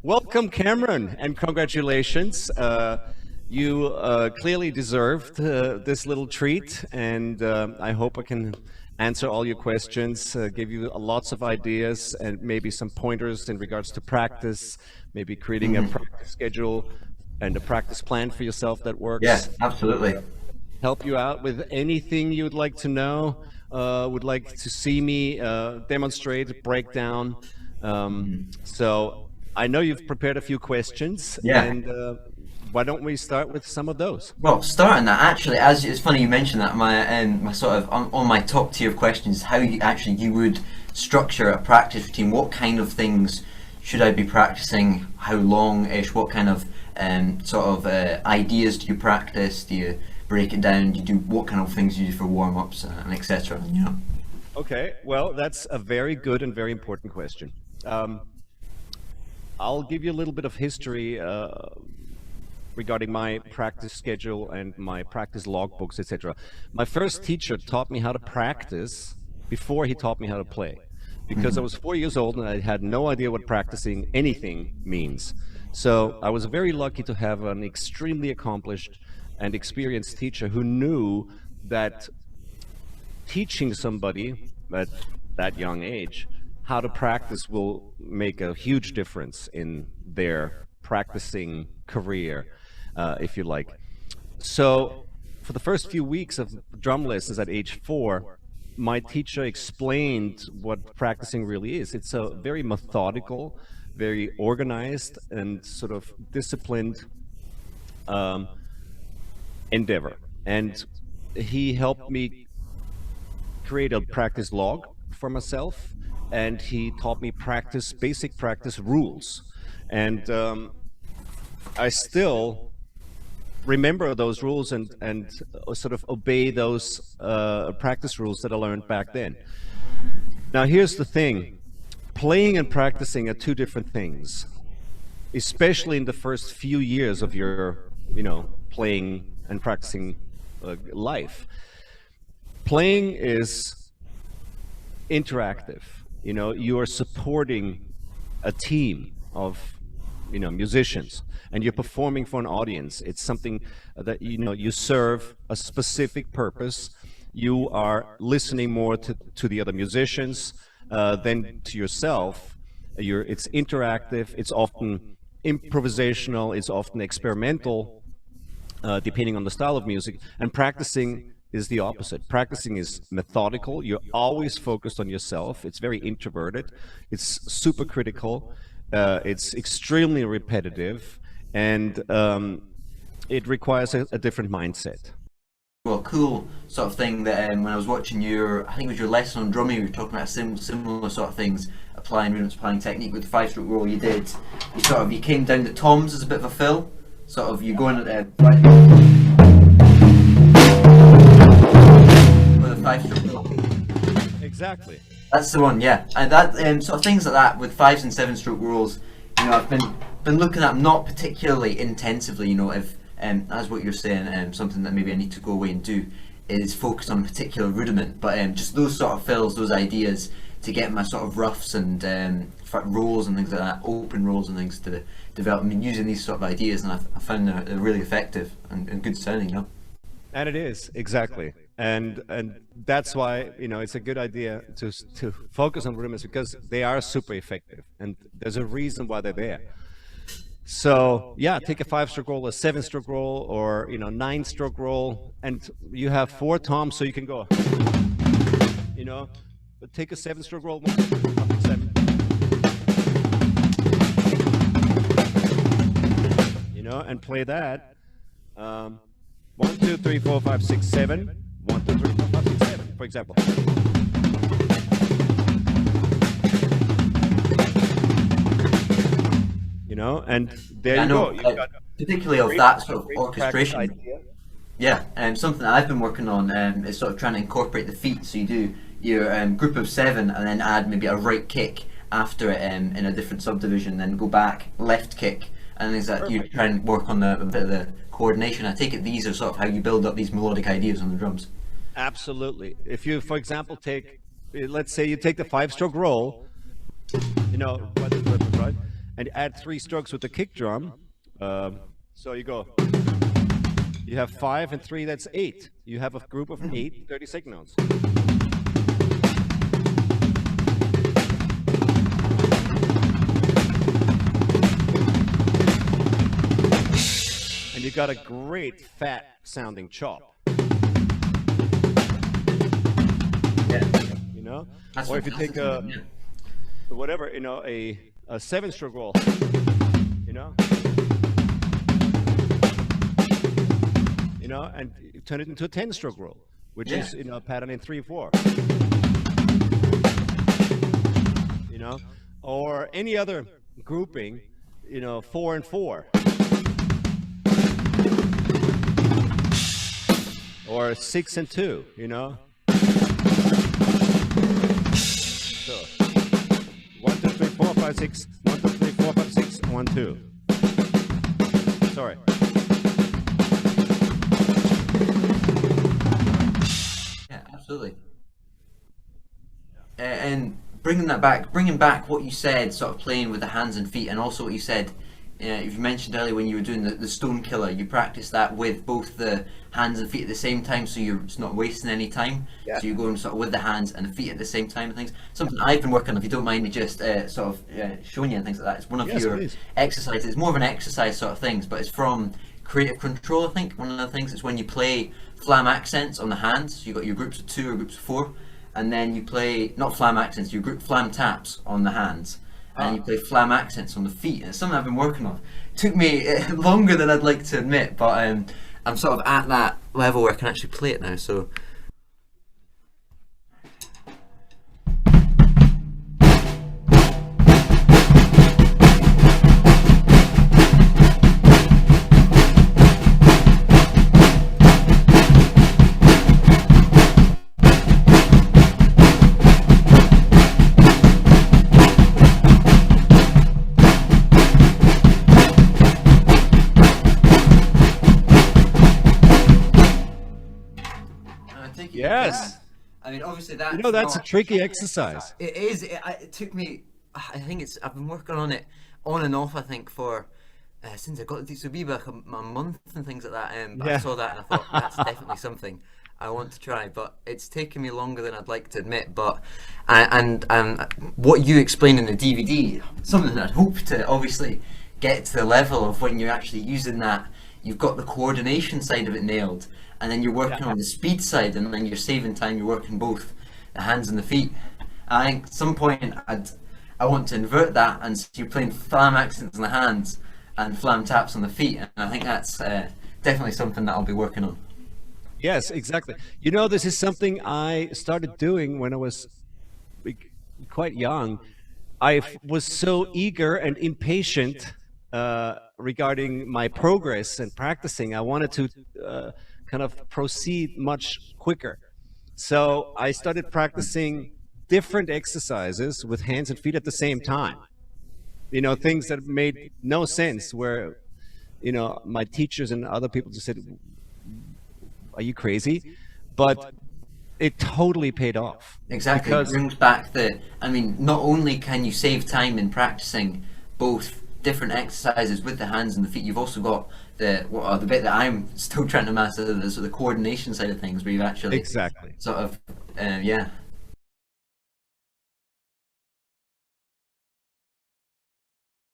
Welcome, Cameron, and congratulations. You clearly deserved this little treat, and I hope I can answer all your questions, give you lots of ideas, and maybe some pointers in regards to practice, maybe creating a practice schedule and a practice plan for yourself that Yeah, works. absolutely. Help you out with anything you would like to know, would like to see me demonstrate, break down. So I know you've prepared a few questions, Yeah. and why don't we start with some of those? Well, starting that actually, as it's funny you mentioned that. My sort of on my top tier of questions, how you would structure a practice routine. What kind of things should I be practicing? How long-ish? What kind of ideas do you practice? Do you break it down? Do you do what kind of things do you do for warm-ups and etc. Okay, well, that's a very good and very important question. I'll give you a little bit of history regarding my practice schedule and my practice logbooks, etc. My first teacher taught me how to practice before he taught me how to play, because I was 4 years old and I had no idea what practicing anything means. So I was very lucky to have an extremely accomplished and experienced teacher who knew that teaching somebody at that young age how to practice will make a huge difference in their practicing career, if you like. So for the first few weeks of drum lessons at age 4, my teacher explained what practicing really is. It's a very methodical, very organized, and sort of disciplined endeavor. And he helped me create a practice log for myself, and he taught me basic practice rules. And I still remember those rules and sort of obey those practice rules that I learned back then. Now, here's the thing. Playing and practicing are two different things, especially in the first few years of your, playing and practicing life. Playing is interactive. You are supporting a team of, musicians, and you're performing for an audience. It's something that, you serve a specific purpose. You are listening more to the other musicians than to yourself. It's interactive. It's often improvisational. It's often experimental, depending on the style of music. And practicing is the opposite. Practicing is methodical. You're always focused on yourself. It's very introverted. It's super critical. It's extremely repetitive, and it requires a different mindset. Well, cool sort of thing that when I was watching I think it was your lesson on drumming, you were talking about similar sort of things, applying rhythms, applying technique with the 5-stroke roll you did. You came down to toms as a bit of a fill, sort of you going at the right with a 5-stroke roll. Exactly. That's the one, yeah. And that sort of things like that with 5s and 7-stroke rolls, I've been looking at not particularly intensively. If as what you're saying, something that maybe I need to go away and do is focus on a particular rudiment. But just those sort of fills, those ideas to get my sort of roughs and rolls and things like that, open rolls and things to develop. Using these sort of ideas, and I found they're really effective and good sounding, And it is, exactly. And that's why, it's a good idea to focus on rhythms, because they are super effective, and there's a reason why they're there. So yeah, take a 5-stroke roll, a 7-stroke roll, or 9-stroke roll, and you have 4 toms, so you can go, but take a 7-stroke roll, 1, 2, 7, and play that. 1, 2, 3, 4, 5, 6, 7. 1, 2, 3, 4, 5, 6, 7, for example. And there you go. You've got particularly of that sort of orchestration. Yeah, and something that I've been working on is sort of trying to incorporate the feet. So you do your group of 7 and then add maybe a right kick after it in a different subdivision, then go back, left kick, and things like that. You try and work on a bit of the coordination. I take it these are sort of how you build up these melodic ideas on the drums. Absolutely. If you, for example, let's say you take the 5-stroke roll, right? and add 3 strokes with the kick drum. So you go. You have 5 and 3, that's 8. You have a group of 8 32nd notes. And you got a great fat sounding chop. Yeah. You know? That's or if you take a, yeah. whatever, you know, a 7-stroke roll, you know? You know, and you turn it into a 10-stroke roll, which is, you know, a pattern in 3/4. You know, or any other grouping, you know, 4 and 4, or 6 and 2. You know, so 1 2 3 4 5 6 1 2 3 4 5 6 1 2. Sorry. Absolutely. And bringing back what you said, sort of playing with the hands and feet, and also what you said, you mentioned earlier when you were doing the stone killer, you practice that with both the hands and feet at the same time, so you're just not wasting any time. Yeah. So you're going sort of with the hands and the feet at the same time and things. Something I've been working on, if you don't mind me just sort of showing you and things like that. It's one of your please. exercises. It's more of an exercise sort of things, but it's from creative control, I think. One of the things is when you play flam accents on the hands. So you've got your groups of 2 or groups of 4, and then you play, not flam accents, you group flam taps on the hands, and you play flam accents on the feet. And it's something I've been working on. It took me longer than I'd like to admit, but I'm sort of at that level where I can actually play it now. So Yes. I mean, obviously that. You know, that's a tricky exercise. It is. It took me. I think I've been working on it on and off. I think for since I got to DCB back a month and things like that. But I saw that and I thought that's definitely something I want to try. But it's taken me longer than I'd like to admit. But and what you explained in the DVD, something that I hope to obviously get to the level of when you're actually using that. You've got the coordination side of it nailed, and then you're working on the speed side, and then you're saving time. You're working both the hands and the feet. I think at some point I want to invert that, and so you're playing flam accents on the hands and flam taps on the feet, and I think that's definitely something that I'll be working on. Yes, exactly. You know, this is something I started doing when I was quite young. I was so eager and impatient regarding my progress and practicing. I wanted to kind of proceed much quicker. So I started practicing different exercises with hands and feet at the same time. You know, things that made no sense, where, you know, my teachers and other people just said, "Are you crazy?" But it totally paid off. Exactly. It brings back not only can you save time in practicing both different exercises with the hands and the feet, you've also got the bit that I'm still trying to master, the coordination side of things, where you actually exactly sort of